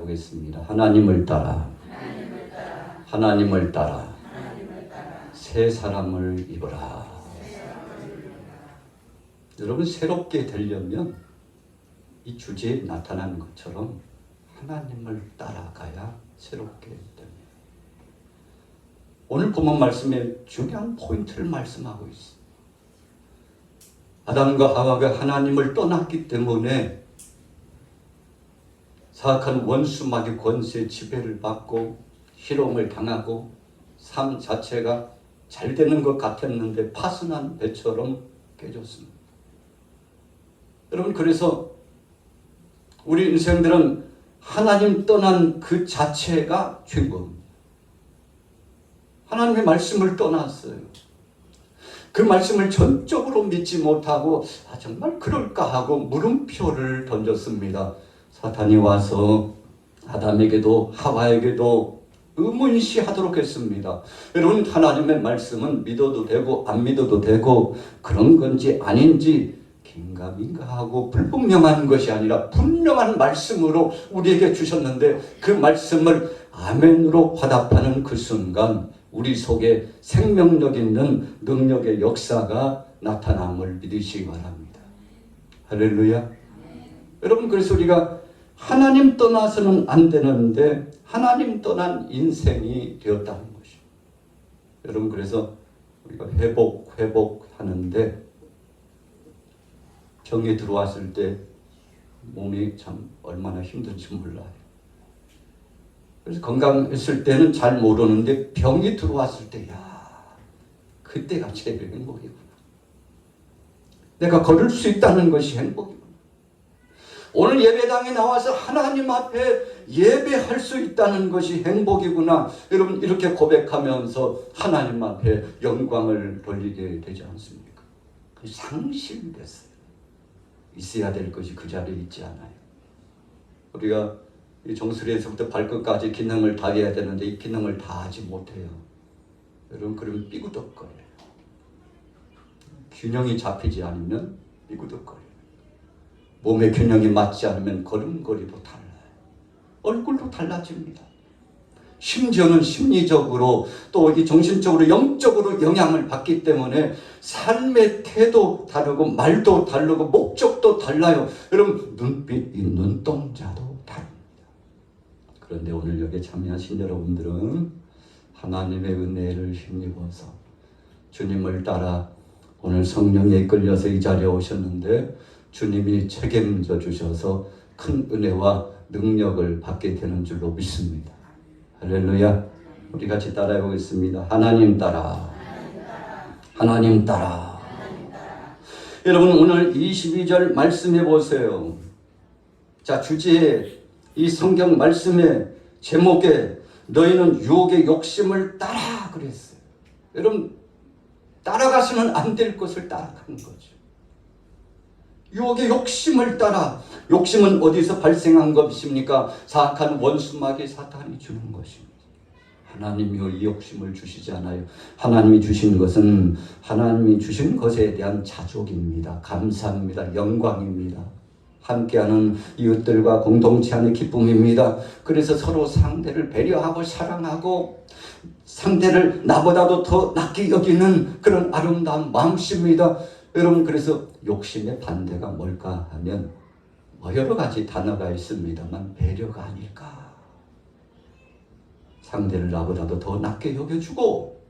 보겠습니다. 하나님을 따라, 하나님을 따라 새 사람을 입어라. 여러분, 새롭게 되려면 이 주제에 나타난 것처럼 하나님을 따라가야 새롭게 됩니다. 오늘 본문 말씀에 중요한 포인트를 말씀하고 있습니다. 아담과 하와가 하나님을 떠났기 때문에 사악한 원수마귀 권세 지배를 받고 희롱을 당하고 삶 자체가 잘 되는 것 같았는데 파손한 배처럼 깨졌습니다. 여러분, 그래서 우리 인생들은 하나님 떠난 그 자체가 죄인 겁니다. 하나님의 말씀을 떠났어요. 그 말씀을 전적으로 믿지 못하고 정말 그럴까 하고 물음표를 던졌습니다. 사탄이 와서 아담에게도 하와에게도 의문시하도록 했습니다. 여러분, 하나님의 말씀은 믿어도 되고 안 믿어도 되고 그런 건지 아닌지 긴가민가 하고 불분명한 것이 아니라 분명한 말씀으로 우리에게 주셨는데 그 말씀을 아멘으로 화답하는 그 순간 우리 속에 생명력 있는 능력의 역사가 나타남을 믿으시기 바랍니다. 할렐루야. 여러분, 그래서 우리가 하나님 떠나서는 안 되는데 하나님 떠난 인생이 되었다는 것입니다. 여러분, 그래서 우리가 회복하는데 병이 들어왔을 때 몸이 참 얼마나 힘든지 몰라요. 그래서 건강했을 때는 잘 모르는데 병이 들어왔을 때, 그때가 제일 행복이구나. 내가 걸을 수 있다는 것이 행복이구나. 오늘 예배당에 나와서 하나님 앞에 예배할 수 있다는 것이 행복이구나. 여러분, 이렇게 고백하면서 하나님 앞에 영광을 돌리게 되지 않습니까? 상실됐어요. 있어야 될 것이 그 자리에 있지 않아요. 우리가 이 정수리에서부터 발끝까지 기능을 다 해야 되는데 이 기능을 다 하지 못해요. 여러분, 그러면 삐구덕거려요. 균형이 잡히지 않으면 삐구덕거려요. 몸의 균형이 맞지 않으면 걸음걸이도 달라요. 얼굴도 달라집니다. 심지어는 심리적으로 또 이 정신적으로 영적으로 영향을 받기 때문에 삶의 태도 다르고 말도 다르고 목적도 달라요. 여러분, 눈빛, 이 눈동자도 다릅니다. 그런데 오늘 여기에 참여하신 여러분들은 하나님의 은혜를 힘입어서 주님을 따라 오늘 성령에 이끌려서 이 자리에 오셨는데 주님이 책임져 주셔서 큰 은혜와 능력을 받게 되는 줄로 믿습니다. 할렐루야. 우리 같이 따라해 보겠습니다. 하나님 따라, 하나님 따라. 여러분, 오늘 22절 말씀해 보세요. 자, 주제에 이 성경 말씀의 제목에 너희는 유혹의 욕심을 따라 그랬어요. 여러분, 따라가시면 안 될 것을 따라가는 거죠. 유혹의 욕심을 따라. 욕심은 어디서 발생한 것입니까? 사악한 원수마귀 사탄이 주는 것입니다. 하나님이 이 욕심을 주시지 않아요. 하나님이 주신 것은 하나님이 주신 것에 대한 자족입니다. 감사합니다. 영광입니다. 함께하는 이웃들과 공동체 안의 기쁨입니다. 그래서 서로 상대를 배려하고 사랑하고 상대를 나보다도 더 낫게 여기는 그런 아름다운 마음씨입니다. 여러분, 그래서 욕심의 반대가 뭘까 하면 여러 가지 단어가 있습니다만 배려가 아닐까. 상대를 나보다도 더 낫게 여겨주고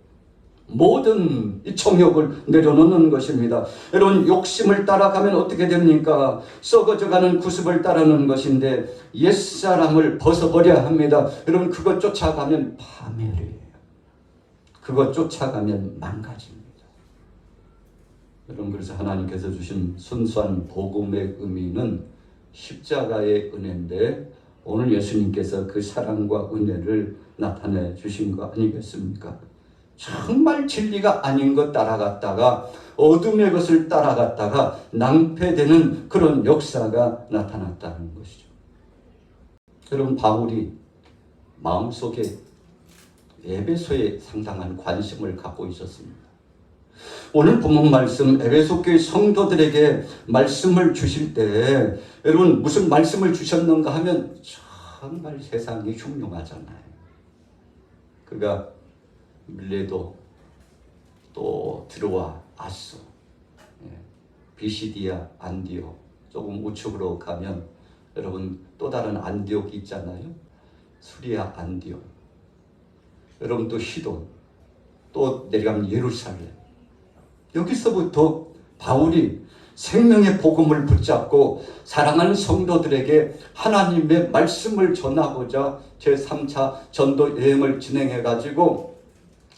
모든 이 정욕을 내려놓는 것입니다. 여러분, 욕심을 따라가면 어떻게 됩니까? 썩어져가는 구습을 따르는 것인데 옛사람을 벗어버려야 합니다. 여러분, 그것 쫓아가면 파멸이에요. 그것 쫓아가면 망가집니다. 여러분, 그래서 하나님께서 주신 순수한 복음의 의미는 십자가의 은혜인데 오늘 예수님께서 그 사랑과 은혜를 나타내 주신 거 아니겠습니까? 정말 진리가 아닌 것 따라갔다가 어둠의 것을 따라갔다가 낭패되는 그런 역사가 나타났다는 것이죠. 여러분, 바울이 마음속에 에베소에 상당한 관심을 갖고 있었습니다. 오늘 본문 말씀 에베소 교회 성도들에게 말씀을 주실 때 여러분 무슨 말씀을 주셨는가 하면 정말 세상이 흉흉하잖아요. 그가 밀레도 또 드로아, 아수, 비시디아, 안디옥, 조금 우측으로 가면 여러분 또 다른 안디옥이 있잖아요. 수리아 안디옥. 여러분 또 시돈, 또 내려가면 예루살렘. 여기서부터 바울이 생명의 복음을 붙잡고 사랑하는 성도들에게 하나님의 말씀을 전하고자 제3차 전도 여행을 진행해 가지고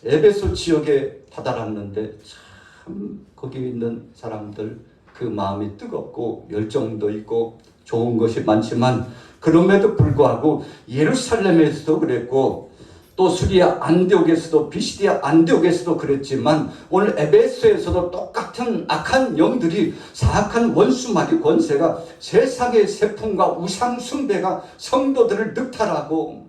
에베소 지역에 다다랐는데 참 거기 있는 사람들 그 마음이 뜨겁고 열정도 있고 좋은 것이 많지만 그럼에도 불구하고 예루살렘에서도 그랬고 또 수리아 안디옥에서도 비시디아 안디옥에서도 그랬지만 오늘 에베소에서도 똑같은 악한 영들이 사악한 원수마귀 권세가 세상의 세풍과 우상 숭배가 성도들을 늑탈하고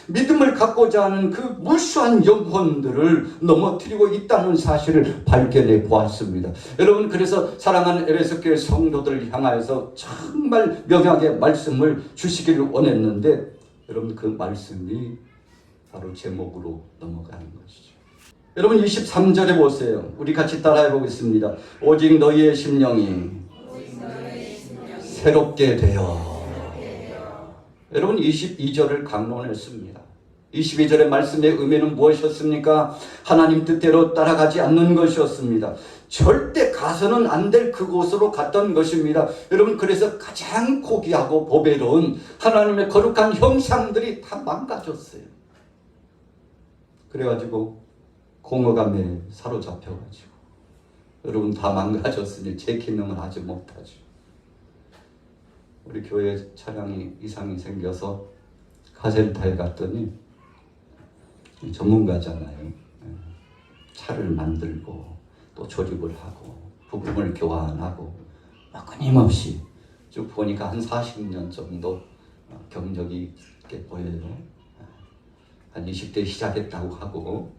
믿음을 갖고자 하는 그 무수한 영혼들을 넘어뜨리고 있다는 사실을 발견해 보았습니다. 여러분 그래서 사랑하는 에베소 교회 성도들을 향하여서 정말 명확하게 말씀을 주시기를 원했는데 여러분 그 말씀이 바로 제목으로 넘어가는 것이죠. 여러분 23절에 보세요. 우리 같이 따라해 보겠습니다. 오직 너희의 심령이 새롭게 되어. 여러분 22절을 강론했습니다. 22절의 말씀의 의미는 무엇이었습니까? 하나님 뜻대로 따라가지 않는 것이었습니다. 절대 가서는 안 될 그곳으로 갔던 것입니다. 여러분 그래서 가장 고귀하고 보배로운 하나님의 거룩한 형상들이 다 망가졌어요. 그래가지고 공허감에 사로잡혀가지고 여러분 다 망가졌으니 제 기능을 하지 못하죠. 우리 교회 차량이 이상이 생겨서 카센터에 갔더니 전문가잖아요. 차를 만들고 또 조립을 하고 부품을 교환하고 끊임없이 쭉 보니까 한 40년 정도 경력이 있게 보여요. 한 20대 시작했다고 하고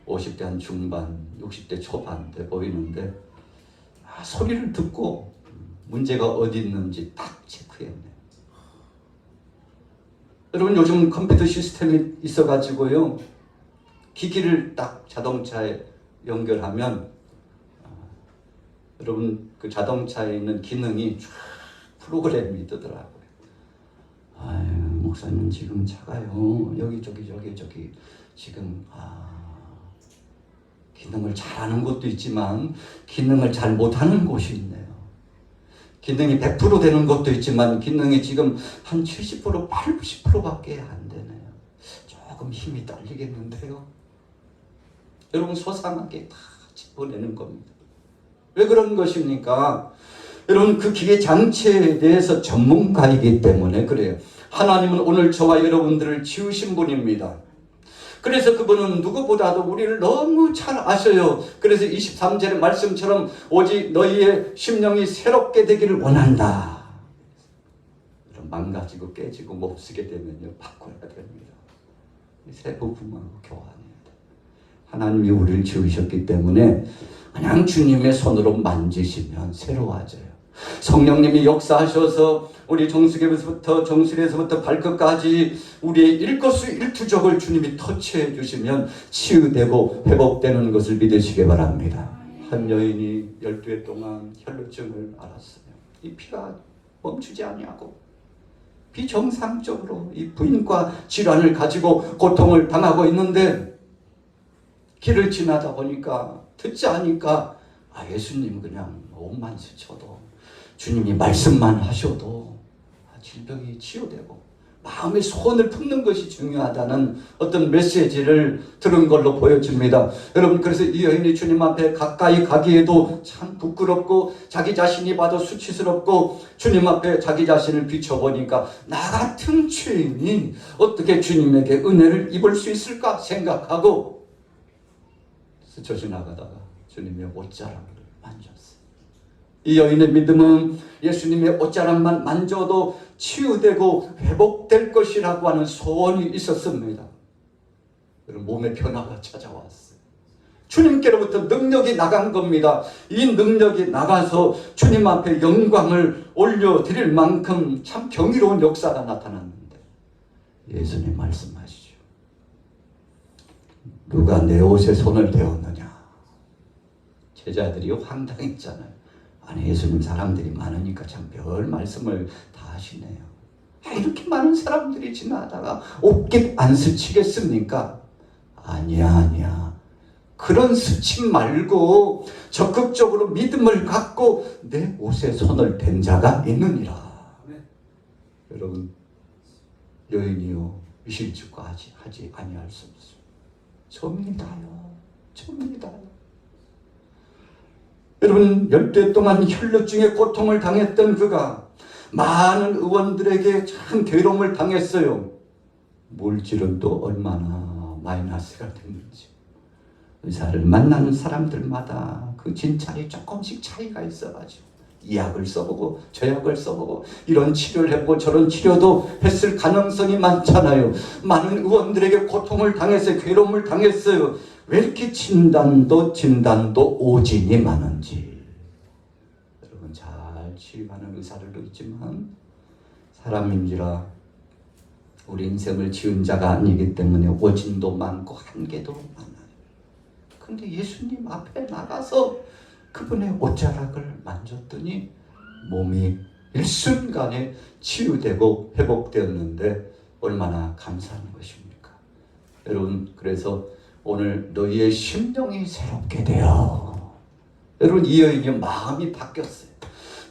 50대 한 중반, 60대 초반 돼 보이는데 소리를 듣고 문제가 어디 있는지 딱 체크했네요. 여러분 요즘 컴퓨터 시스템이 있어가지고요. 기기를 딱 자동차에 연결하면 여러분 그 자동차에 있는 기능이 쫙 프로그램이 뜨더라고요. 아유, 목사님 지금 차가요. 여기 지금 기능을 잘하는 곳도 있지만 기능을 잘 못하는 곳이 있네요. 기능이 100% 되는 것도 있지만 기능이 지금 한 70%, 80%밖에 안 되네요. 조금 힘이 딸리겠는데요. 여러분 소상하게 다 짚어내는 겁니다. 왜 그런 것입니까? 여러분 그 기계 장치에 대해서 전문가이기 때문에 그래요. 하나님은 오늘 저와 여러분들을 지으신 분입니다. 그래서 그분은 누구보다도 우리를 너무 잘 아셔요. 그래서 23절의 말씀처럼 오직 너희의 심령이 새롭게 되기를 원한다. 망가지고 깨지고 몹쓰게 되면요 바꿔야 됩니다. 새 부품하고 교환해야 돼. 하나님이 우리를 지으셨기 때문에 그냥 주님의 손으로 만지시면 새로워져요. 성령님이 역사하셔서 우리 정수리에서부터 발끝까지 우리의 일거수일투족을 주님이 터치해 주시면 치유되고 회복되는 것을 믿으시기 바랍니다. 한 여인이 12해 동안 혈루증을 앓았어요. 이 피가 멈추지 아니하고 비정상적으로 이 부인과 질환을 가지고 고통을 당하고 있는데 길을 지나다 보니까 듣지 않으니까 예수님 그냥 옷만 스쳐도 주님이 말씀만 하셔도 질병이 치유되고 마음의 소원을 품는 것이 중요하다는 어떤 메시지를 들은 걸로 보여집니다. 여러분 그래서 이 여인이 주님 앞에 가까이 가기에도 참 부끄럽고 자기 자신이 봐도 수치스럽고 주님 앞에 자기 자신을 비춰보니까 나 같은 죄인이 어떻게 주님에게 은혜를 입을 수 있을까 생각하고 스쳐 지나가다가 주님의 옷자락을 만졌어요. 이 여인의 믿음은 예수님의 옷자락만 만져도 치유되고 회복될 것이라고 하는 소원이 있었습니다. 여러분 몸의 변화가 찾아왔어요. 주님께로부터 능력이 나간 겁니다. 이 능력이 나가서 주님 앞에 영광을 올려드릴 만큼 참 경이로운 역사가 나타났는데 예수님 말씀하시죠. 누가 내 옷에 손을 대었느냐. 제자들이 황당했잖아요. 아니 예수님 사람들이 많으니까 참 별 말씀을 다 하시네요. 이렇게 많은 사람들이 지나다가 옷깃 안 스치겠습니까? 아니야. 그런 스침 말고 적극적으로 믿음을 갖고 내 옷에 손을 댄 자가 있느니라. 네. 여러분 여인이요 의심치고 하지 아니할 수 없어요. 접니다요. 여러분 열대 동안 혈루증의 고통을 당했던 그가 많은 의원들에게 참 괴로움을 당했어요. 물질은 또 얼마나 마이너스가 됐는지. 의사를 만나는 사람들마다 그 진찰이 조금씩 차이가 있어가지고 이 약을 써보고 저 약을 써보고 이런 치료를 해보고 저런 치료도 했을 가능성이 많잖아요. 많은 의원들에게 고통을 당했어요. 괴로움을 당했어요. 왜 이렇게 진단도 오진이 많은지. 여러분 잘 치유하는 의사들도 있지만 사람인지라 우리 인생을 지은 자가 아니기 때문에 오진도 많고 한계도 많아요. 근데 예수님 앞에 나가서 그분의 옷자락을 만졌더니 몸이 일순간에 치유되고 회복되었는데 얼마나 감사한 것입니까? 여러분 그래서 오늘 너희의 심령이 새롭게 되어. 여러분 이 여인의 마음이 바뀌었어요.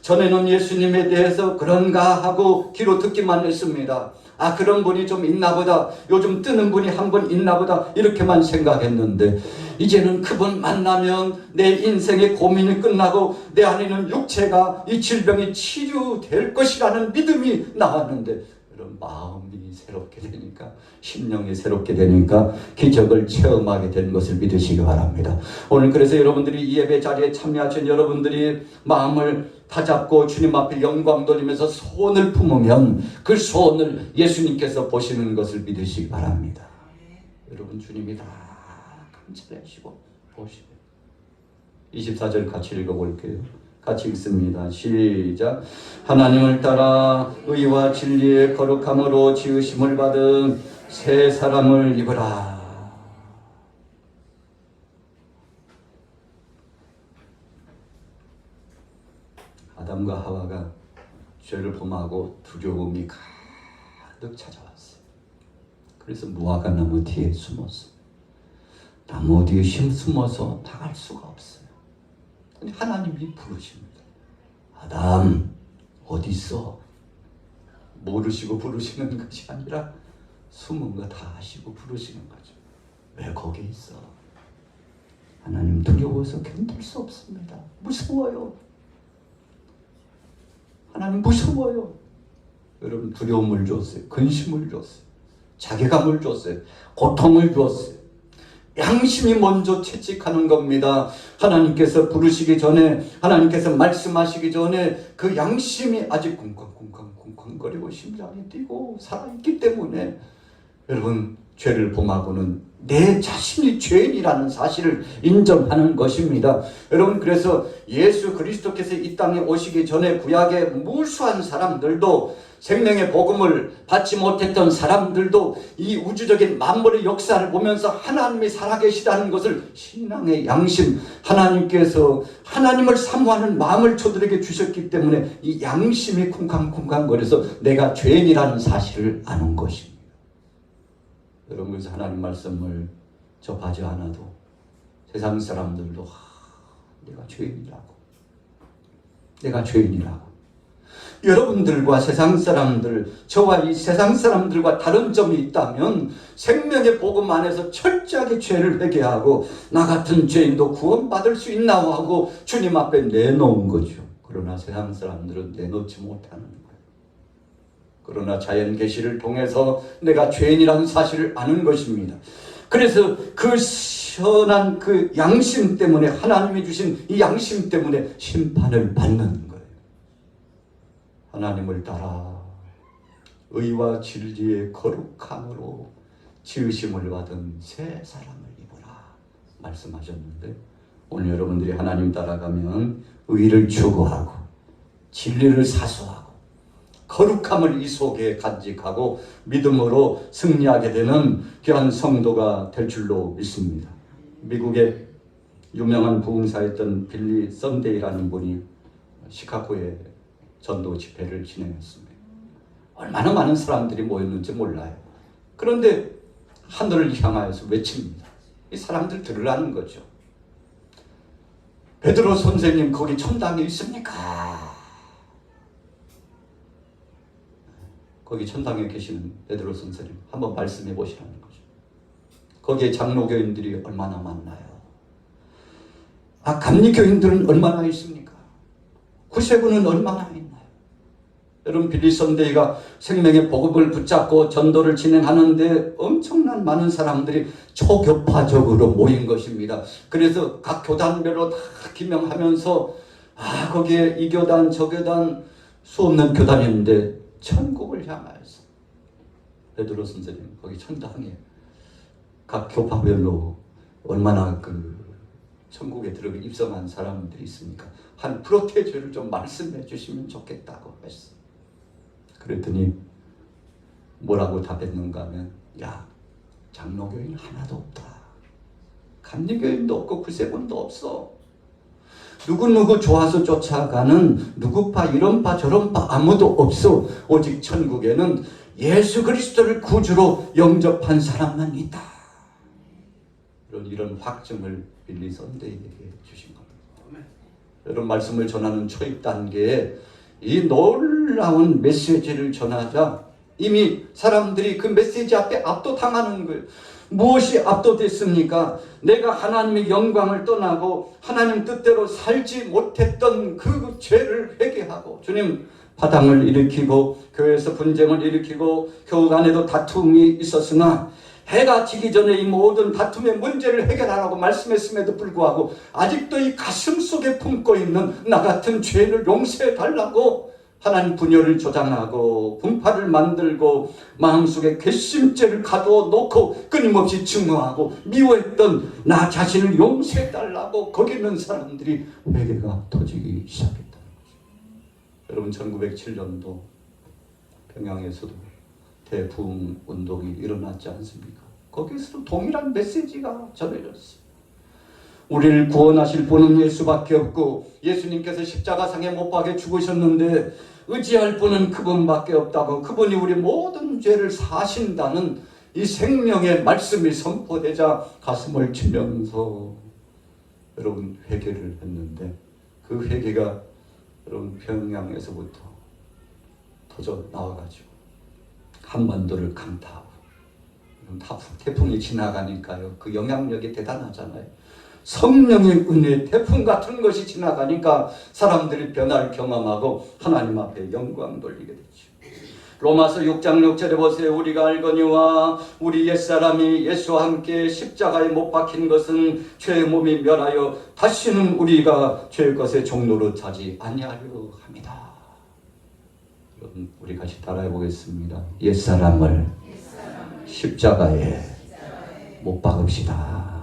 전에는 예수님에 대해서 그런가 하고 귀로 듣기만 했습니다. 그런 분이 좀 있나 보다. 요즘 뜨는 분이 한 분 있나 보다. 이렇게만 생각했는데 이제는 그분 만나면 내 인생의 고민이 끝나고 내 안에 있는 육체가 이 질병이 치유될 것이라는 믿음이 나왔는데 이런 마음이 새롭게 되니까 심령이 새롭게 되니까 기적을 체험하게 된 것을 믿으시기 바랍니다. 오늘 그래서 여러분들이 이 예배 자리에 참여하신 여러분들이 마음을 다잡고 주님 앞에 영광 돌리면서 소원을 품으면 그 소원을 예수님께서 보시는 것을 믿으시기 바랍니다. 여러분 주님이 다 감찰하시고 보시고 24절 같이 읽어볼게요. 같이 읽습니다. 시작. 하나님을 따라 의와 진리의 거룩함으로 지으심을 받은 새 사람을 입으라. 아담과 하와가 죄를 범하고 두려움이 가득 찾아왔어요. 그래서 무화과 나무 뒤에 숨었어요. 나무 뒤에 숨어서 나갈 수가 없어요. 하나님이 부르십니다. 아담 어디 있어? 모르시고 부르시는 것이 아니라 숨은 거 다 아시고 부르시는 거죠. 왜 거기 있어? 하나님 두려워서 견딜 수 없습니다. 무서워요. 하나님 무서워요. 여러분 두려움을 줬어요. 근심을 줬어요. 자괴감을 줬어요. 고통을 주었어요. 양심이 먼저 채찍하는 겁니다. 하나님께서 부르시기 전에, 하나님께서 말씀하시기 전에 그 양심이 아직 쿵쾅쿵쾅거리고 심장이 뛰고 살아있기 때문에 여러분 죄를 범하고는 내 자신이 죄인이라는 사실을 인정하는 것입니다. 여러분 그래서 예수 그리스도께서 이 땅에 오시기 전에 구약의 무수한 사람들도 생명의 복음을 받지 못했던 사람들도 이 우주적인 만물의 역사를 보면서 하나님이 살아계시다는 것을 신앙의 양심, 하나님께서 하나님을 사모하는 마음을 저들에게 주셨기 때문에 이 양심이 쿵쾅쿵쾅거려서 내가 죄인이라는 사실을 아는 것입니다. 여러분 그래서 하나님 말씀을 접하지 않아도 세상 사람들도 내가 죄인이라고 여러분들과 세상 사람들, 저와 이 세상 사람들과 다른 점이 있다면 생명의 복음 안에서 철저하게 죄를 회개하고 나 같은 죄인도 구원받을 수 있나 하고 주님 앞에 내놓은 거죠. 그러나 세상 사람들은 내놓지 못하는 거예요. 그러나 자연 계시를 통해서 내가 죄인이라는 사실을 아는 것입니다. 그래서 그 선한 그 양심 때문에 하나님이 주신 이 양심 때문에 심판을 받는 거예요. 하나님을 따라 의와 진리의 거룩함으로 지으심을 받은 새 사람을 입으라 말씀하셨는데 오늘 여러분들이 하나님 따라가면 의를 추구하고 진리를 사수하고 거룩함을 이 속에 간직하고 믿음으로 승리하게 되는 귀한 성도가 될 줄로 믿습니다. 미국의 유명한 부흥사였던 빌리 썬데이라는 분이 시카고에 전도 집회를 진행했습니다. 얼마나 많은 사람들이 모였는지 몰라요. 그런데 하늘을 향하여서 외칩니다. 이 사람들 들으라는 거죠. 베드로 선생님 거기 천당에 있습니까? 거기 천당에 계시는 베드로 선생님 한번 말씀해 보시라는 거죠. 거기에 장로교인들이 얼마나 많나요? 감리교인들은 얼마나 있습니까? 구세군은 얼마나 있나요? 여러분, 빌리 썬데이가 생명의 복음을 붙잡고 전도를 진행하는데 엄청난 많은 사람들이 초교파적으로 모인 것입니다. 그래서 각 교단별로 다 기명하면서 거기에 이 교단 저 교단 수없는 교단인데 천국을 향하여서 베드로 선생님 거기 천당에 각 교파별로 얼마나 천국에 들어가 입성한 사람들이 있습니까? 한 프로테이저를 좀 말씀해 주시면 좋겠다고 했어. 그랬더니 뭐라고 답했는가 하면 장로교인 하나도 없다. 감리교인도 없고 구세군도 없어. 누구누구 좋아서 쫓아가는 누구파 이런파 저런파 아무도 없어. 오직 천국에는 예수 그리스도를 구주로 영접한 사람만 있다. 이런 확증을 빌리 썬데이에게 주신 겁니다. 이런 말씀을 전하는 초입 단계에 이 놀라운 메시지를 전하자 이미 사람들이 그 메시지 앞에 압도당하는 거예요. 무엇이 압도됐습니까? 내가 하나님의 영광을 떠나고 하나님 뜻대로 살지 못했던 그 죄를 회개하고, 주님 파당을 일으키고 교회에서 분쟁을 일으키고 교회 안에도 다툼이 있었으나 해가 지기 전에 이 모든 다툼의 문제를 해결하라고 말씀했음에도 불구하고 아직도 이 가슴 속에 품고 있는 나 같은 죄를 용서해 달라고 하나님 분열을 조장하고 분파를 만들고 마음속에 괘씸죄를 가두어 놓고 끊임없이 증오하고 미워했던 나 자신을 용서해 달라고 거기 있는 사람들이 회개가 터지기 시작했다는 거죠. 여러분, 1907년도 평양에서도 대부흥 운동이 일어났지 않습니까? 거기서도 동일한 메시지가 전해졌어요. 우리를 구원하실 분은 예수밖에 없고 예수님께서 십자가상에 못 박혀 죽으셨는데 의지할 분은 그분밖에 없다고, 그분이 우리 모든 죄를 사신다는 이 생명의 말씀이 선포되자 가슴을 치면서 여러분 회개를 했는데, 그 회개가 여러분 평양에서부터 터져 나와가지고 한반도를 강타하고, 태풍이 지나가니까요 그 영향력이 대단하잖아요. 성령의 은혜, 태풍 같은 것이 지나가니까 사람들이 변화를 경험하고 하나님 앞에 영광 돌리게 되죠. 로마서 6장 6절에 보세요. 우리가 알거니와 우리 옛사람이 예수와 함께 십자가에 못 박힌 것은 죄의 몸이 멸하여 다시는 우리가 죄의 것의 종로로 차지 아니하려 합니다. 여러분, 우리 같이 따라해 보겠습니다. 옛사람을 십자가에 못 박읍시다.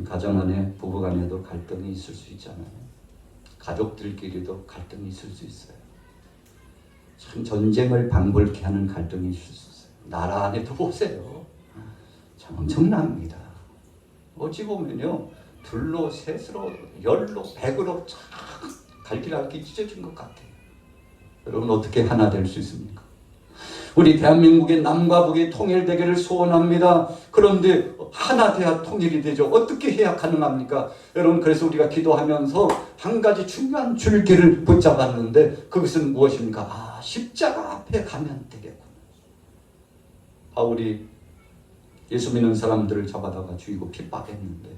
가정 안에, 부부 간에도 갈등이 있을 수 있잖아요. 가족들끼리도 갈등이 있을 수 있어요. 참 전쟁을 방불케 하는 갈등이 있을 수 있어요. 나라 안에도 보세요. 참 엄청납니다. 어찌 보면요, 둘로, 셋으로, 열로, 백으로 참 갈기갈기 찢어진 것 같아요. 여러분, 어떻게 하나 될 수 있습니까? 우리 대한민국의 남과 북이 통일되기를 소원합니다. 그런데 하나 돼야 통일이 되죠. 어떻게 해야 가능합니까? 여러분, 그래서 우리가 기도하면서 한 가지 중요한 줄기를 붙잡았는데 그것은 무엇입니까? 십자가 앞에 가면 되겠구나. 바울이 예수 믿는 사람들을 잡아다가 죽이고 핍박했는데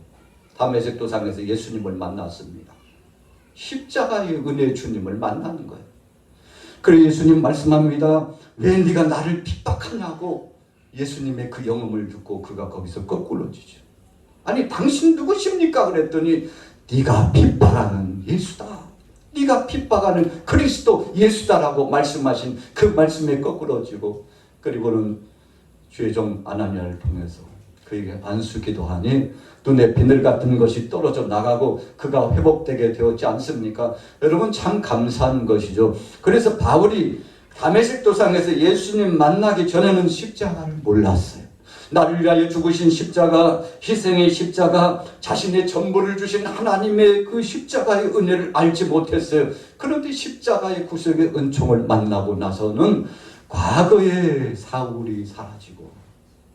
다메섹 도상에서 예수님을 만났습니다. 십자가의 은혜의 주님을 만나는 거예요. 그래서 예수님 말씀합니다. 왜 네가 나를 핍박하냐고. 예수님의 그 영음을 듣고 그가 거기서 거꾸로지죠. 아니, 당신 누구십니까? 그랬더니 네가 핍박하는 예수다. 네가 핍박하는 그리스도 예수다라고 말씀하신 그 말씀에 거꾸로지고, 그리고는 주의 종 아나니아를 통해서 그에게 안수기도 하니 눈에 비늘 같은 것이 떨어져 나가고 그가 회복되게 되었지 않습니까? 여러분 참 감사한 것이죠. 그래서 바울이 다메섹 도상에서 예수님 만나기 전에는 십자가를 몰랐어요. 나를 위하여 죽으신 십자가, 희생의 십자가, 자신의 전부를 주신 하나님의 그 십자가의 은혜를 알지 못했어요. 그런데 십자가의 구속의 은총을 만나고 나서는 과거의 사울이 사라지고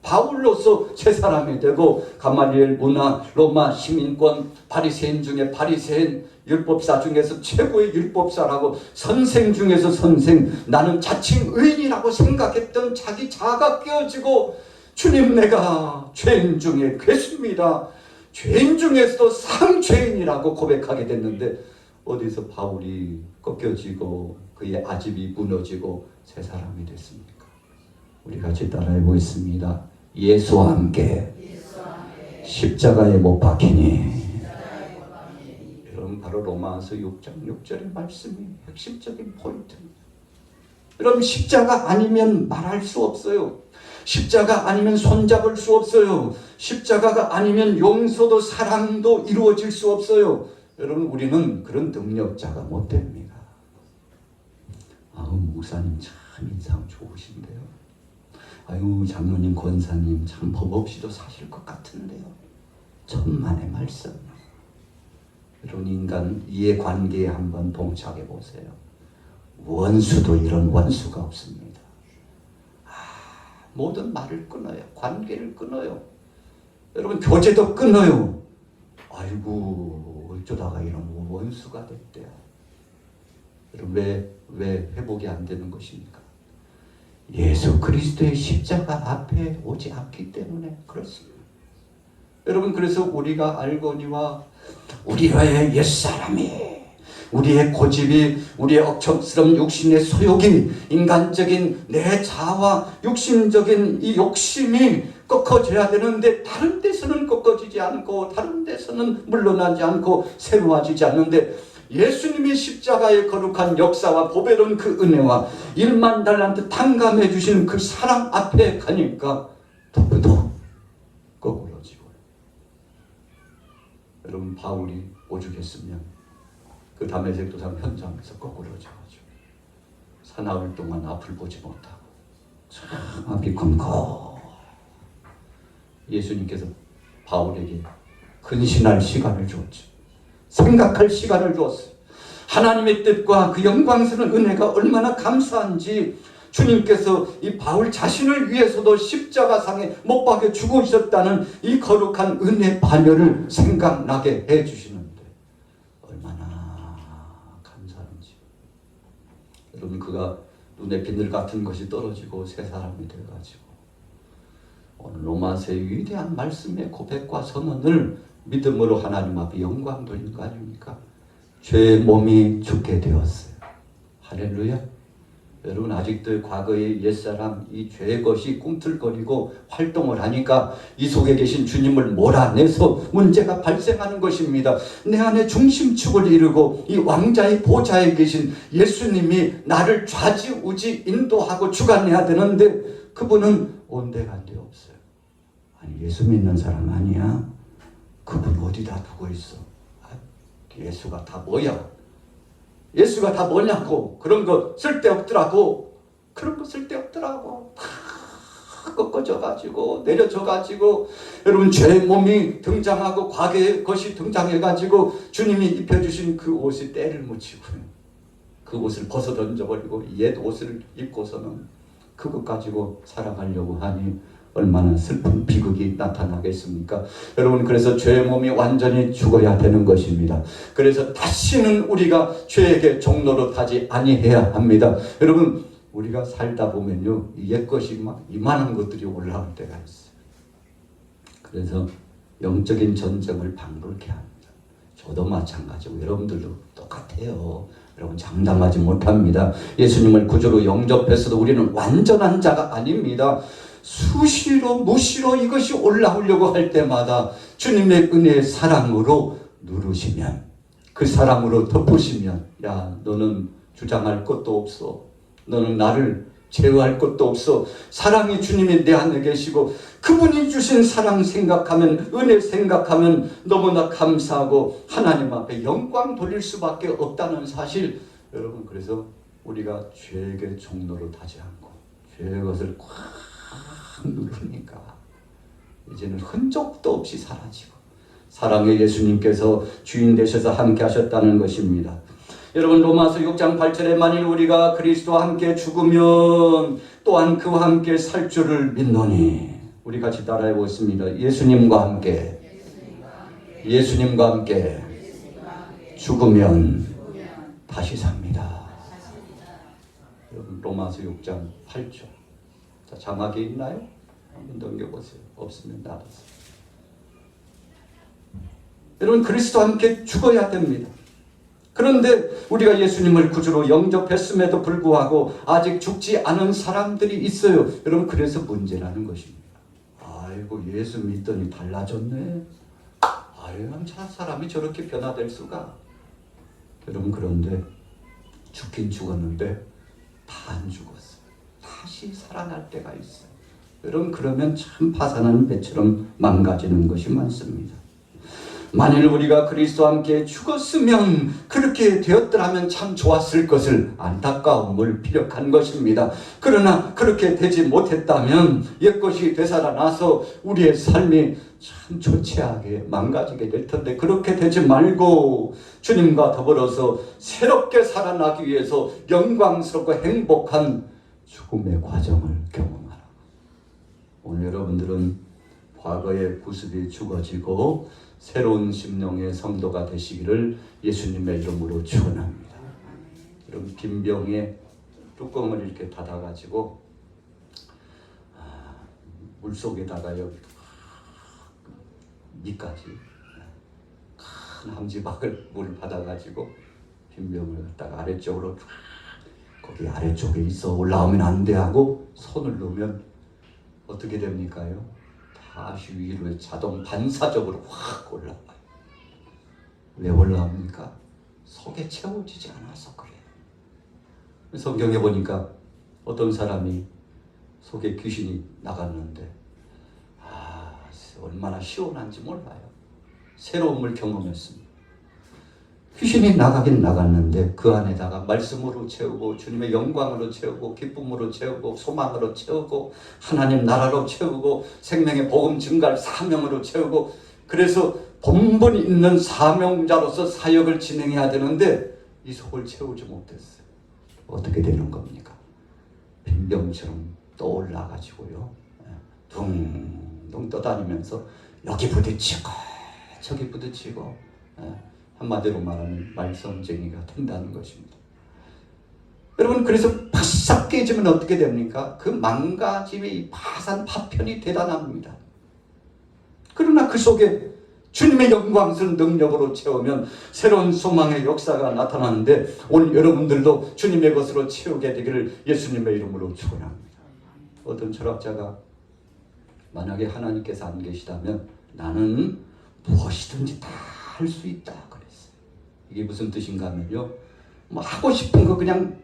바울로서 새 사람이 되고 가말리엘 문화, 로마 시민권, 바리새인 중에 바리새인, 율법사 중에서 최고의 율법사라고 선생 중에서 선생, 나는 자칭 의인이라고 생각했던 자기 자아가 깨어지고 주님 내가 죄인 중에 괴수입니다. 죄인 중에서도 상죄인이라고 고백하게 됐는데 어디서 바울이 꺾여지고 그의 아집이 무너지고 새 사람이 됐습니까? 우리 같이 따라해 보겠습니다. 예수와 함께 십자가에 못 박히니. 여러분 바로 로마서 6장 6절의 말씀이 핵심적인 포인트입니다. 여러분 십자가 아니면 말할 수 없어요. 십자가 아니면 손잡을 수 없어요. 십자가가 아니면 용서도 사랑도 이루어질 수 없어요. 여러분 우리는 그런 능력자가 못 됩니다. 목사님 참 인상 좋으신데요. 장로님, 권사님 참 법 없이도 사실 것 같은데요. 천만의 말씀. 여러분 인간 이해관계에 한번 동착해 보세요. 원수도 이런 원수가 없습니다. 모든 말을 끊어요. 관계를 끊어요. 여러분 교제도 끊어요. 어쩌다가 이런 원수가 됐대요. 여러분 왜 회복이 안 되는 것입니까? 예수 그리스도의 십자가 앞에 오지 않기 때문에 그렇습니다. 여러분 그래서 우리가 알거니와 우리의 옛사람이, 우리의 고집이, 우리의 억척스러운 육신의 소욕이, 인간적인 내 자아와 육신적인 이 욕심이 꺾어져야 되는데 다른 데서는 꺾어지지 않고 다른 데서는 물러나지 않고 새로워지지 않는데 예수님이 십자가의 거룩한 역사와 보배로운 그 은혜와 1만 달란트 탕감해 주신 그 사랑 앞에 가니까 더욱더 거꾸러지고. 여러분 바울이 오죽했으면 그 다메섹 도상 현장에서 거꾸러져가지고 사나흘 동안 앞을 보지 못하고 참 앞이 컴컴. 예수님께서 바울에게 근신할 시간을 줬죠. 생각할 시간을 주었어요. 하나님의 뜻과 그 영광스러운 은혜가 얼마나 감사한지 주님께서 이 바울 자신을 위해서도 십자가상에 못 박혀 죽으셨다는 이 거룩한 은혜 반열을 생각나게 해주시는데 얼마나 감사한지. 여러분 그가 눈에 비늘 같은 것이 떨어지고 새 사람이 되어가지고 오늘 로마서의 위대한 말씀의 고백과 선언을 믿음으로 하나님 앞에 영광 돌린 거 아닙니까? 죄의 몸이 죽게 되었어요. 할렐루야. 여러분 아직도 과거의 옛사람 이 죄의 것이 꿈틀거리고 활동을 하니까 이 속에 계신 주님을 몰아내서 문제가 발생하는 것입니다. 내 안에 중심축을 이루고 이 왕자의 보좌에 계신 예수님이 나를 좌지우지 인도하고 주관해야 되는데 그분은 온데간데 없어요. 아니 예수 믿는 사람 아니야? 그분 어디다 두고 있어? 예수가 다 뭐야? 예수가 다 뭐냐고. 그런 거 쓸데없더라고. 그런 거 쓸데없더라고. 다 꺾어져가지고 내려져가지고 여러분 죄의 몸이 등장하고 과거의 것이 등장해가지고 주님이 입혀주신 그 옷에 때를 묻히고요. 그 옷을 벗어 던져버리고 옛 옷을 입고서는 그것 가지고 살아가려고 하니 얼마나 슬픈 비극이 나타나겠습니까? 여러분 그래서 죄의 몸이 완전히 죽어야 되는 것입니다. 그래서 다시는 우리가 죄에게 종로로 타지 아니해야 합니다. 여러분 우리가 살다 보면요 옛것이 막 이만한 것들이 올라올 때가 있어요. 그래서 영적인 전쟁을 방불케 합니다. 저도 마찬가지고 여러분들도 똑같아요. 여러분 장담하지 못합니다. 예수님을 구주로 영접했어도 우리는 완전한 자가 아닙니다. 수시로 무시로 이것이 올라오려고 할 때마다 주님의 은혜의 사랑으로 누르시면 그 사랑으로 덮으시면 야 너는 주장할 것도 없어. 너는 나를 제어할 것도 없어. 사랑이 주님이 내 안에 계시고 그분이 주신 사랑 생각하면, 은혜 생각하면 너무나 감사하고 하나님 앞에 영광 돌릴 수밖에 없다는 사실. 여러분, 그래서 우리가 죄의 종로로 타지 않고 죄의 것을 꽉 누르니까 이제는 흔적도 없이 사라지고 사랑의 예수님께서 주인 되셔서 함께 하셨다는 것입니다. 여러분, 로마서 6장 8절에 만일 우리가 그리스도와 함께 죽으면 또한 그와 함께 살 줄을 믿노니. 우리 같이 따라해 보겠습니다. 예수님과 함께 죽으면 다시 삽니다. 여러분, 로마서 6장 8절. 자, 자막이 있나요? 한번 넘겨보세요. 없으면 놔두세요. 여러분, 그리스도와 함께 죽어야 됩니다. 그런데 우리가 예수님을 구주로 영접했음에도 불구하고 아직 죽지 않은 사람들이 있어요. 여러분, 그래서 문제라는 것입니다. 아이고, 예수 믿더니 달라졌네. 아유, 사람이 저렇게 변화될 수가. 여러분, 그런데 죽긴 죽었는데 다 안 죽었어요. 다시 살아날 때가 있어요. 여러분, 그러면 참 파산한 배처럼 망가지는 것이 많습니다. 만일 우리가 그리스도와 함께 죽었으면, 그렇게 되었더라면 참 좋았을 것을 안타까움을 피력한 것입니다. 그러나 그렇게 되지 못했다면 옛것이 되살아나서 우리의 삶이 참 초췌하게 망가지게 될 텐데, 그렇게 되지 말고 주님과 더불어서 새롭게 살아나기 위해서 영광스럽고 행복한 죽음의 과정을 경험하라. 오늘 여러분들은 과거의 구습이 죽어지고 새로운 심령의 성도가 되시기를 예수님의 이름으로 축원합니다. 여러분, 빈병에 뚜껑을 이렇게 닫아가지고 물속에다가 여기 밑까지 큰 함지박을 물 받아가지고 빈병을 갖다가 아래쪽으로 거기 아래쪽에 있어 올라오면 안 돼 하고 손을 놓으면 어떻게 됩니까요? 다시 위로 자동 반사적으로 확 올라와요. 왜 올라옵니까? 속에 채워지지 않아서 그래요. 성경에 보니까 어떤 사람이 속에 귀신이 나갔는데 얼마나 시원한지 몰라요. 새로움을 경험했습니다. 귀신이 나가긴 나갔는데 그 안에다가 말씀으로 채우고 주님의 영광으로 채우고 기쁨으로 채우고 소망으로 채우고 하나님 나라로 채우고 생명의 복음 증가할 사명으로 채우고, 그래서 본분 있는 사명자로서 사역을 진행해야 되는데 이 속을 채우지 못했어요. 어떻게 되는 겁니까? 빈병처럼 떠올라가지고요, 둥둥 떠다니면서 여기 부딪히고 저기 부딪히고, 한마디로 말하면 말썽쟁이가 된다는 것입니다. 여러분, 그래서 바싹 깨지면 어떻게 됩니까? 그 망가짐의 파편이 대단합니다. 그러나 그 속에 주님의 영광스러운 능력으로 채우면 새로운 소망의 역사가 나타나는데, 오늘 여러분들도 주님의 것으로 채우게 되기를 예수님의 이름으로 축원합니다. 어떤 철학자가 만약에 하나님께서 안 계시다면 나는 무엇이든지 다 할 수 있다 그랬어요. 이게 무슨 뜻인가 하면요, 뭐 하고 싶은 거 그냥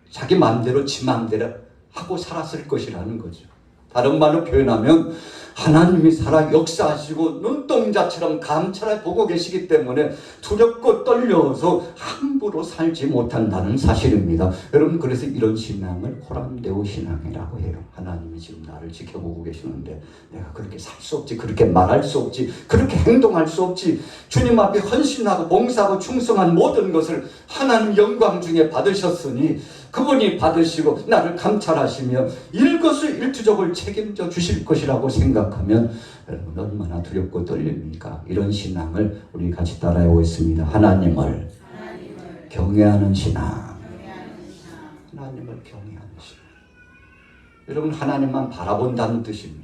자기 마음대로 지 마음대로 하고 살았을 것이라는 거죠. 다른 말로 표현하면 하나님이 살아 역사하시고 눈동자처럼 감찰해 보고 계시기 때문에 두렵고 떨려서 함부로 살지 못한다는 사실입니다. 여러분, 그래서 이런 신앙을 호람대오 신앙이라고 해요. 하나님이 지금 나를 지켜보고 계시는데 내가 그렇게 살 수 없지, 그렇게 말할 수 없지, 그렇게 행동할 수 없지. 주님 앞에 헌신하고 봉사하고 충성한 모든 것을 하나님 영광 중에 받으셨으니 그분이 받으시고 나를 감찰하시며 일거수일투족을 책임져 주실 것이라고 생각하면 여러분, 얼마나 두렵고 떨립니까? 이런 신앙을 우리 같이 따라해 보겠습니다. 하나님을 경외하는 신앙. 하나님을 경외하는 신앙. 여러분, 하나님만 바라본다는 뜻입니다.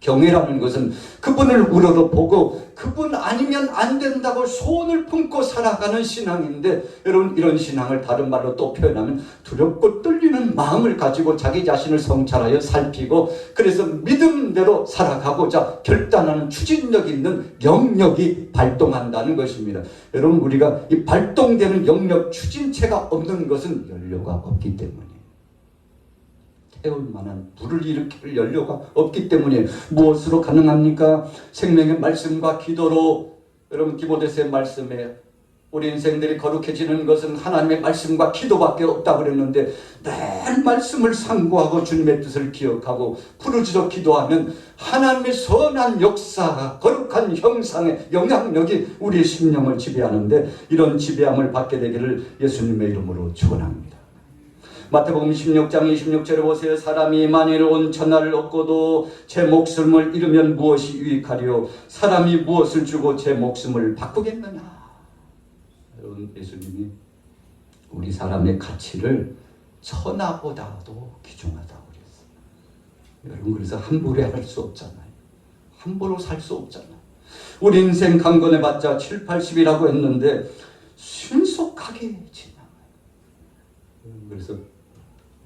경외라는 것은 그분을 우러러보고 그분 아니면 안 된다고 소원을 품고 살아가는 신앙인데, 여러분, 이런 신앙을 다른 말로 또 표현하면 두렵고 떨리는 마음을 가지고 자기 자신을 성찰하여 살피고, 그래서 믿음대로 살아가고자 결단하는 추진력 있는 영역이 발동한다는 것입니다. 여러분, 우리가 이 발동되는 영역 추진체가 없는 것은 연료가 없기 때문에 태울 만한 불을 일으킬 연료가 없기 때문에 무엇으로 가능합니까? 생명의 말씀과 기도로. 여러분, 디모데서의 말씀에 우리 인생들이 거룩해지는 것은 하나님의 말씀과 기도밖에 없다고 그랬는데, 늘 말씀을 상고하고 주님의 뜻을 기억하고 부르짖어 기도하면 하나님의 선한 역사가, 거룩한 형상의 영향력이 우리의 심령을 지배하는데, 이런 지배함을 받게 되기를 예수님의 이름으로 축원합니다. 마태복음 16장 26절에 보세요. 사람이 만일 온 천하를 얻고도 제 목숨을 잃으면 무엇이 유익하리요? 사람이 무엇을 주고 제 목숨을 바꾸겠느냐? 여러분, 예수님이 우리 사람의 가치를 천하보다도 귀중하다고 그랬어요. 여러분, 그래서 함부로 할 수 없잖아요. 함부로 살 수 없잖아요. 우리 인생 강건해봤자 7, 80이라고 했는데 신속하게 지나가요. 그래서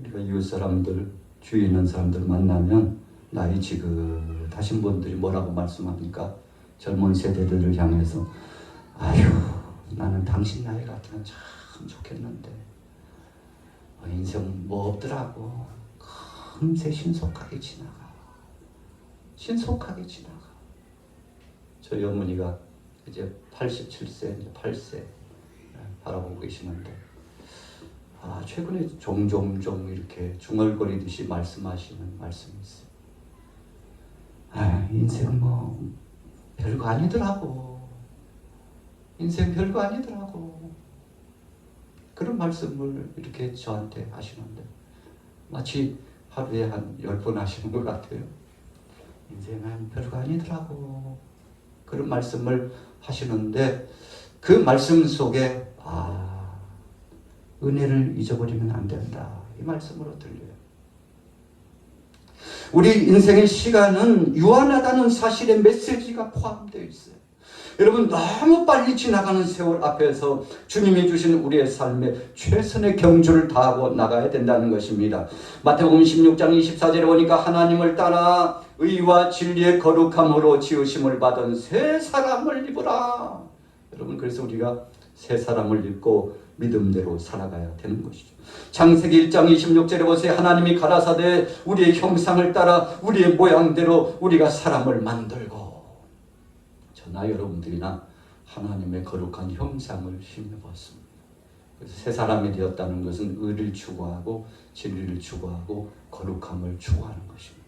우리가 이웃 사람들, 주위에 있는 사람들 만나면 나이 지긋하신 분들이 뭐라고 말씀합니까? 젊은 세대들을 향해서, 아휴, 나는 당신 나이 같으면 참 좋겠는데 인생 뭐 없더라고. 금세 신속하게 지나가. 신속하게 지나가. 저희 어머니가 이제 87세, 이제 8세 바라보고 계시는데, 최근에 종종 이렇게 중얼거리듯이 말씀하시는 말씀이 있어요. 인생 뭐 별거 아니더라고. 인생 별거 아니더라고. 그런 말씀을 이렇게 저한테 하시는데, 마치 하루에 한 10번 하시는 것 같아요. 인생은 별거 아니더라고. 그런 말씀을 하시는데, 그 말씀 속에 은혜를 잊어버리면 안 된다, 이 말씀으로 들려요. 우리 인생의 시간은 유한하다는 사실의 메시지가 포함되어 있어요. 여러분, 너무 빨리 지나가는 세월 앞에서 주님이 주신 우리의 삶에 최선의 경주를 다하고 나가야 된다는 것입니다. 마태복음 16장 24절에 보니까 하나님을 따라 의와 진리의 거룩함으로 지으심을 받은 새 사람을 입으라. 여러분, 그래서 우리가 새 사람을 입고 믿음대로 살아가야 되는 것이죠. 창세기 1장 26절에 보세요. 하나님이 가라사대 우리의 형상을 따라 우리의 모양대로 우리가 사람을 만들고. 저나 여러분들이나 하나님의 거룩한 형상을 힘입었습니다. 그래서 새 사람이 되었다는 것은 의를 추구하고 진리를 추구하고 거룩함을 추구하는 것입니다.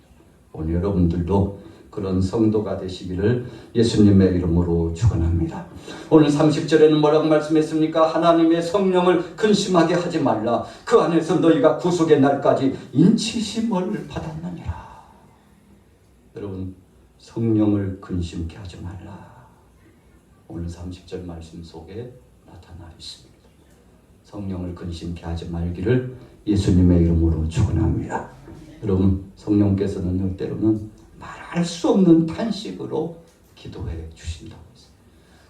오늘 여러분들도 그런 성도가 되시기를 예수님의 이름으로 축원합니다. 오늘 30절에는 뭐라고 말씀했습니까? 하나님의 성령을 근심하게 하지 말라. 그 안에서 너희가 구속의 날까지 인치심을 받았느니라. 여러분, 성령을 근심케 하지 말라. 오늘 30절 말씀 속에 나타나 있습니다. 성령을 근심케 하지 말기를 예수님의 이름으로 축원합니다. 여러분, 성령께서는 때로는 말할 수 없는 탄식으로 기도해 주신다고 했어요.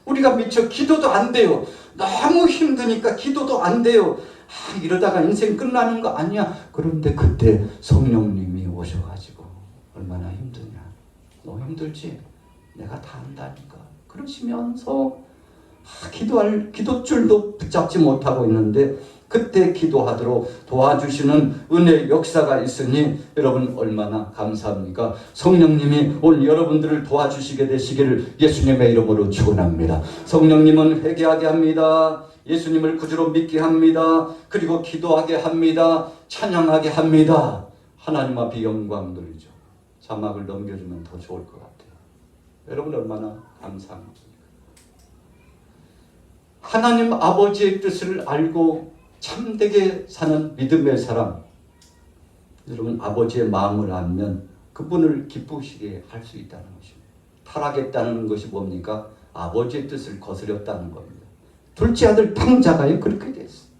우리가 미처 기도도 안 돼요. 너무 힘드니까 기도도 안 돼요. 이러다가 인생 끝나는 거 아니야. 그런데 그때 성령님이 오셔가지고 얼마나 힘드냐. 너 힘들지? 내가 다 안다니까. 그러시면서 기도줄도 붙잡지 못하고 있는데 그때 기도하도록 도와주시는 은혜의 역사가 있으니 여러분 얼마나 감사합니까? 성령님이 오늘 여러분들을 도와주시게 되시기를 예수님의 이름으로 축원합니다. 성령님은 회개하게 합니다. 예수님을 구주로 믿게 합니다. 그리고 기도하게 합니다. 찬양하게 합니다. 하나님 앞에 영광 돌리죠. 자막을 넘겨주면 더 좋을 것 같아요. 여러분 얼마나 감사합니까? 하나님 아버지의 뜻을 알고 참되게 사는 믿음의 사람, 여러분 아버지의 마음을 알면 그분을 기쁘시게 할 수 있다는 것입니다. 타락했다는 것이 뭡니까? 아버지의 뜻을 거스렸다는 겁니다. 둘째 아들 탕자가요 그렇게 됐어요.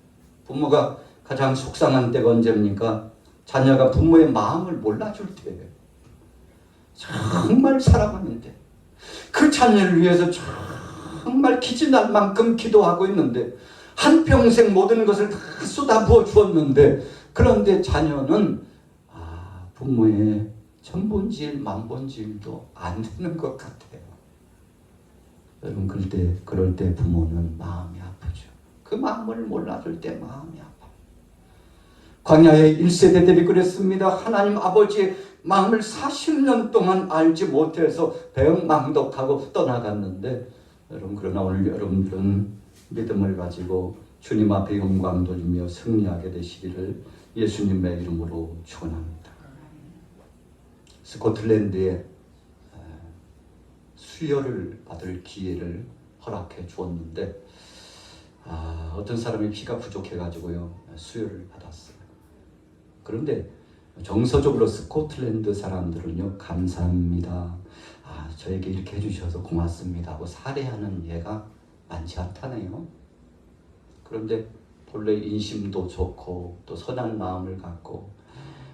부모가 가장 속상한 때가 언제입니까? 자녀가 부모의 마음을 몰라줄 때예요. 정말 사랑하는데 그 자녀를 위해서 정말 기진할 만큼 기도하고 있는데 한평생 모든 것을 다 쏟아부어 주었는데 그런데 자녀는 부모의 천본질 만본질도 안 되는 것 같아요. 여러분 그럴 때 부모는 마음이 아프죠. 그 마음을 몰라줄 때 마음이 아파요. 광야의 1세대들이 그랬습니다. 하나님 아버지의 마음을 40년 동안 알지 못해서 배은망덕하고 떠나갔는데, 여러분, 그러나 오늘 여러분들은 믿음을 가지고 주님 앞에 영광 돌리며 승리하게 되시기를 예수님의 이름으로 축원합니다. 스코틀랜드에 수혈을 받을 기회를 허락해 주었는데, 어떤 사람이 피가 부족해가지고요, 수혈을 받았어요. 그런데 정서적으로 스코틀랜드 사람들은요, 감사합니다, 저에게 이렇게 해주셔서 고맙습니다 하고 살해하는 예가 많지 않다네요. 그런데 본래 인심도 좋고 또 선한 마음을 갖고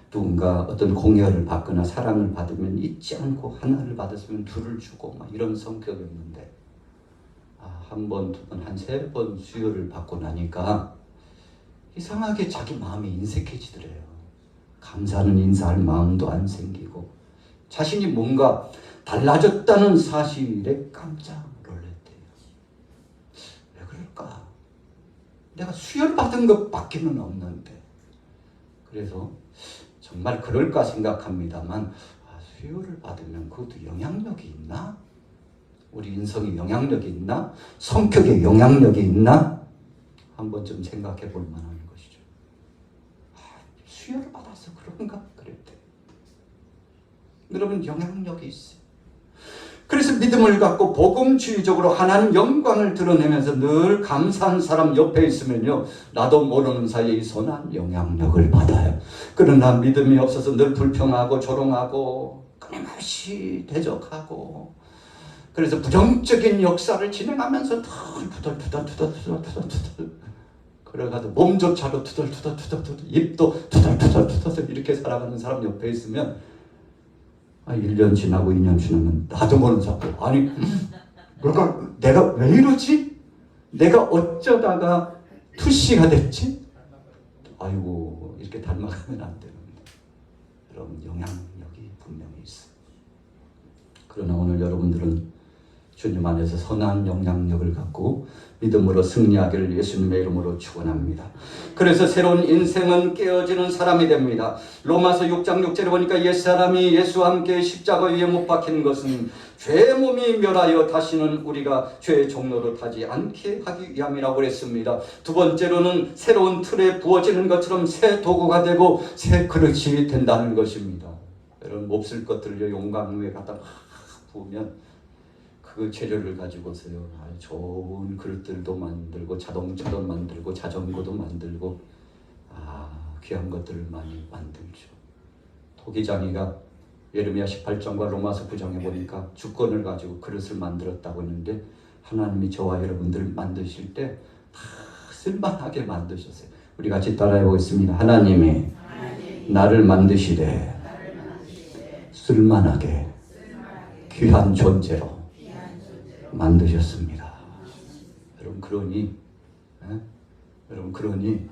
누군가 어떤 공여를 받거나 사랑을 받으면 잊지 않고 하나를 받았으면 둘을 주고 막 이런 성격이었는데, 한 번, 두 번, 한 세 번 수혈을 받고 나니까 이상하게 자기 마음이 인색해지더래요. 감사는 인사할 마음도 안 생기고 자신이 뭔가 달라졌다는 사실에 깜짝 놀랐대요. 왜 그럴까? 내가 수혈 받은 것밖에는 없는데. 그래서 정말 그럴까 생각합니다만, 수혈을 받으면 그것도 영향력이 있나? 우리 인성에 영향력이 있나? 성격에 영향력이 있나? 한번 좀 생각해 볼 만한 것이죠. 수혈을 받아서 그런가? 그랬대. 여러분, 영향력이 있어요. 그래서 믿음을 갖고 복음주의적으로 하나님 영광을 드러내면서 늘 감사한 사람 옆에 있으면요, 나도 모르는 사이에 이 선한 영향력을 받아요. 그러나 믿음이 없어서 늘 불평하고 조롱하고 끊임없이 대적하고, 그래서 부정적인 역사를 진행하면서 투덜투덜 그래가지고 몸조차도 투덜투덜 입도 투덜투덜 이렇게 살아가는 사람 옆에 있으면 1년 지나고 2년 지나면 나도 모르는 사람, 아니 그러니까 내가 왜 이러지? 내가 어쩌다가 투시가 됐지? 아이고, 이렇게 닮아가면 안 되는데. 여러분, 영향력이 분명히 있어요. 그러나 오늘 여러분들은 주님 안에서 선한 영향력을 갖고 믿음으로 승리하기를 예수님의 이름으로 축원합니다. 그래서 새로운 인생은 깨어지는 사람이 됩니다. 로마서 6장 6절에 보니까 옛사람이 예수와 함께 십자가 위에 못 박힌 것은 죄의 몸이 멸하여 다시는 우리가 죄의 종로로 타지 않게 하기 위함이라고 그랬습니다. 두 번째로는 새로운 틀에 부어지는 것처럼 새 도구가 되고 새 그릇이 된다는 것입니다. 여러분, 몹쓸 것들을 용광로에 갖다 막 부으면 그 재료를 가지고서요, 좋은 그릇들도 만들고 자동차도 만들고 자전거도 만들고 귀한 것들을 많이 만들죠. 토기장이가 예레미야 18장과 로마서 9장에 보니까 주권을 가지고 그릇을 만들었다고 했는데, 하나님이 저와 여러분들을 만드실 때 다 쓸만하게 만드셨어요. 우리 같이 따라해 보겠습니다. 하나님이 나를 만드시되 쓸만하게 귀한 존재로 만드셨습니다. 여러분, 그러니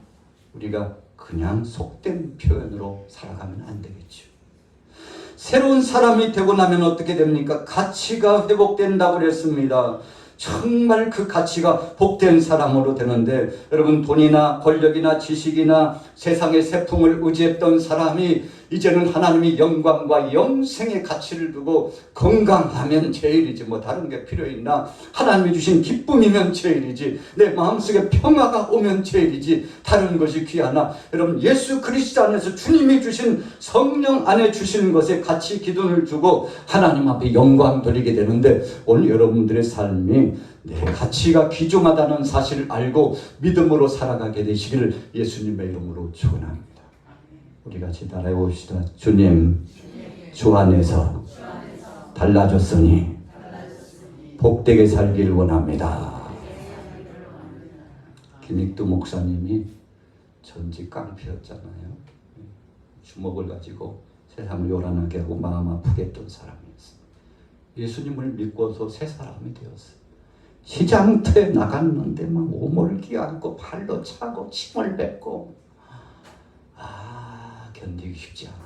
우리가 그냥 속된 표현으로 살아가면 안 되겠죠. 새로운 사람이 되고 나면 어떻게 됩니까? 가치가 회복된다고 그랬습니다. 정말 그 가치가 복된 사람으로 되는데, 여러분, 돈이나 권력이나 지식이나 세상의 세풍을 의지했던 사람이 이제는 하나님이 영광과 영생의 가치를 두고 건강하면 제일이지 뭐 다른 게 필요 있나? 하나님이 주신 기쁨이면 제일이지, 내 마음속에 평화가 오면 제일이지 다른 것이 귀하나? 여러분, 예수 그리스도 안에서 주님이 주신 성령 안에 주신 것에 가치 기준을 두고 하나님 앞에 영광 돌리게 되는데, 오늘 여러분들의 삶이 내 가치가 귀중하다는 사실을 알고 믿음으로 살아가게 되시기를 예수님의 이름으로 축원합니다. 우리 같이 따라해 봅시다. 주님, 주 안에서 달라졌으니 복되게 살기를 원합니다. 김익두 목사님이 전직 깡패였잖아요. 주먹을 가지고 세상을 요란하게 하고 마음 아프게 했던 사람이었어요. 예수님을 믿고서 새 사람이 되었어요. 시장터에 나갔는데 막 오몰기 안고 발로 차고 침을 뱉고 견디기 쉽지 않아요.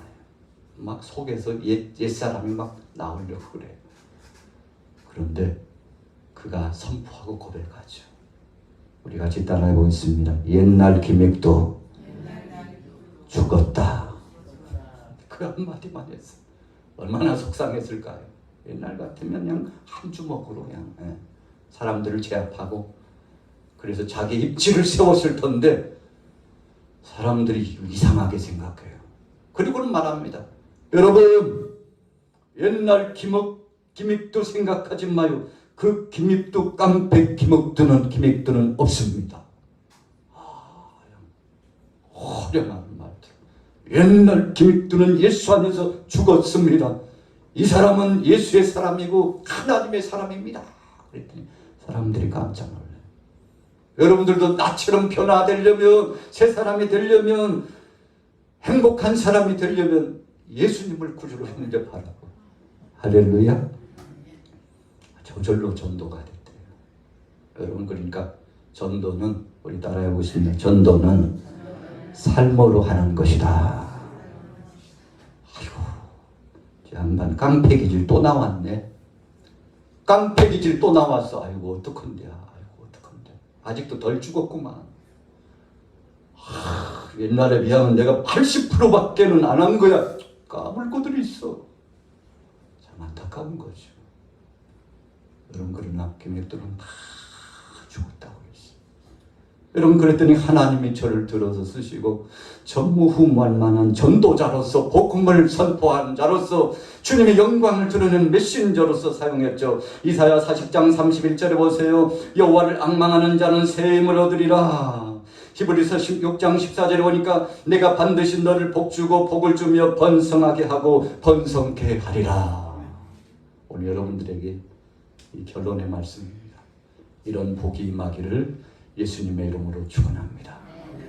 막 속에서 옛사람이 막 나오려고 그래요. 그런데 그가 선포하고 고백하죠. 우리 같이 따라해 보겠습니다. 옛날 김익도 죽었다. 그 한마디만 했어. 얼마나 속상했을까요? 옛날 같으면 그냥 한 주먹으로 그냥 사람들을 제압하고, 그래서 자기 입지를 세웠을 텐데 사람들이 이상하게 생각해요. 그리고는 말합니다. 여러분, 옛날 기믹도 생각하지 마요. 그 기믹도 깡패 기믹도는 없습니다. 호령한 말들. 옛날 기믹도는 예수 안에서 죽었습니다. 이 사람은 예수의 사람이고 하나님의 사람입니다. 그랬더니 사람들이 깜짝 놀라요. 여러분들도 나처럼 변화되려면, 새 사람이 되려면, 행복한 사람이 되려면 예수님을 구주로 영접하라고. 할렐루야. 저절로 전도가 됐대요. 여러분, 그러니까 전도는, 우리 따라해 보겠습니다. 전도는 삶으로 하는 것이다. 아이고, 양반 깡패 기질 또 나왔네. 깡패 기질 또 나왔어. 아이고, 어떡한데. 아이고, 어떡한데. 아직도 덜 죽었구만. 옛날에 비하면 내가 80%밖에는 안 한 거야. 까불고들이 있어. 참 안타까운 거죠. 여러분, 그러나 김혁들은 다 죽었다고 그랬어요. 여러분, 그랬더니 하나님이 저를 들어서 쓰시고 전무후무할 만한 전도자로서, 복음을 선포한 자로서, 주님의 영광을 드러낸 메신저로서 사용했죠. 이사야 40장 31절에 보세요. 여호와를 앙망하는 자는 새 힘을 얻으리라. 히브리서 16장 14절에 보니까 내가 반드시 너를 복주고 복을 주며 번성하게 하고 번성케 하리라. 오늘 여러분들에게 이 결론의 말씀입니다. 이런 복이 임하기를 예수님의 이름으로 축원합니다.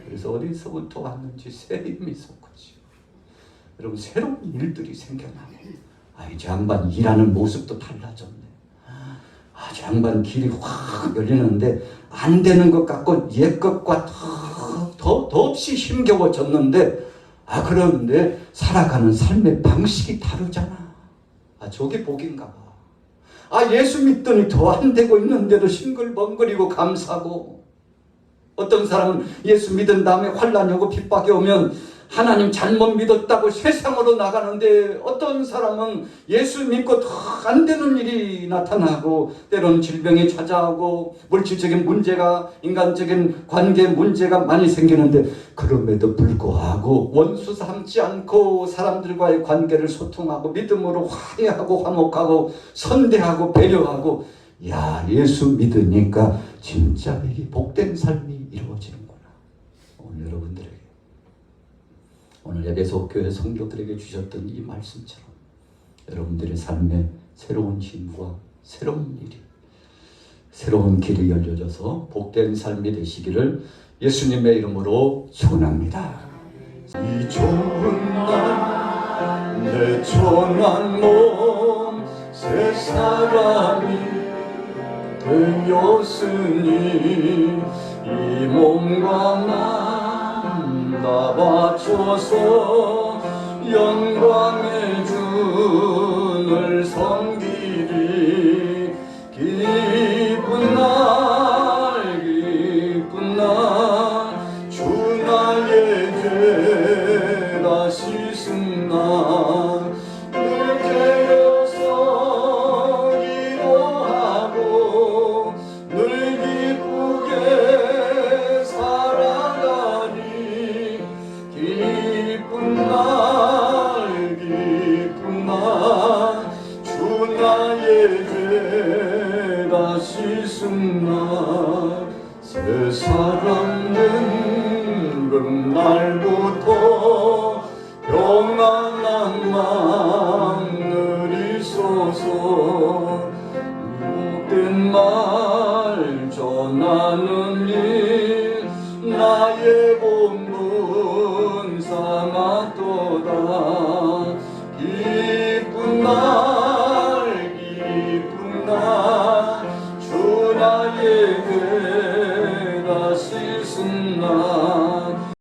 그래서 어디서부터 왔는지 새 힘이 솟구치고, 여러분, 새로운 일들이 생겨나고, 이 양반 일하는 모습도 달라졌네. 저 양반 길이 확 열리는데 안 되는 것 같고 옛 것과 더없이 힘겨워졌는데, 그런데 살아가는 삶의 방식이 다르잖아. 저게 복인가 봐. 예수 믿더니 더 안 되고 있는데도 싱글벙글이고 감사하고, 어떤 사람은 예수 믿은 다음에 환난이 오고 핍박이 오면 하나님 잘못 믿었다고 세상으로 나가는데, 어떤 사람은 예수 믿고 더 안 되는 일이 나타나고, 때로는 질병이 찾아오고 물질적인 문제가, 인간적인 관계 문제가 많이 생기는데, 그럼에도 불구하고 원수 삼지 않고 사람들과의 관계를 소통하고 믿음으로 화해하고 화목하고 선대하고 배려하고, 예수 믿으니까 진짜 이게 복된 삶이 이루어지는구나. 오늘 여러분들에게, 오늘 에베소 교회 성도들에게 주셨던 이 말씀처럼 여러분들의 삶에 새로운 힘과 새로운 일이, 새로운 길이 열려져서 복된 삶이 되시기를 예수님의 이름으로 축원합니다. 이 좋은 날 내 천한 몸 새 사람이 되었으니 이 몸과 맘 다 바쳐서 영광의 주를 섬기리. 기쁜 날 주 나의 죄 다 씻은 날 늘 깨어서 기도하고 늘 기쁘게 살아가리. 기쁜 날 주 나의 죄 다 씻은 날 새 사람 된 그날부터 평안한 마음을 있어서 복된 말 전하는 일 나의 본분 삼았도다. 기쁜 날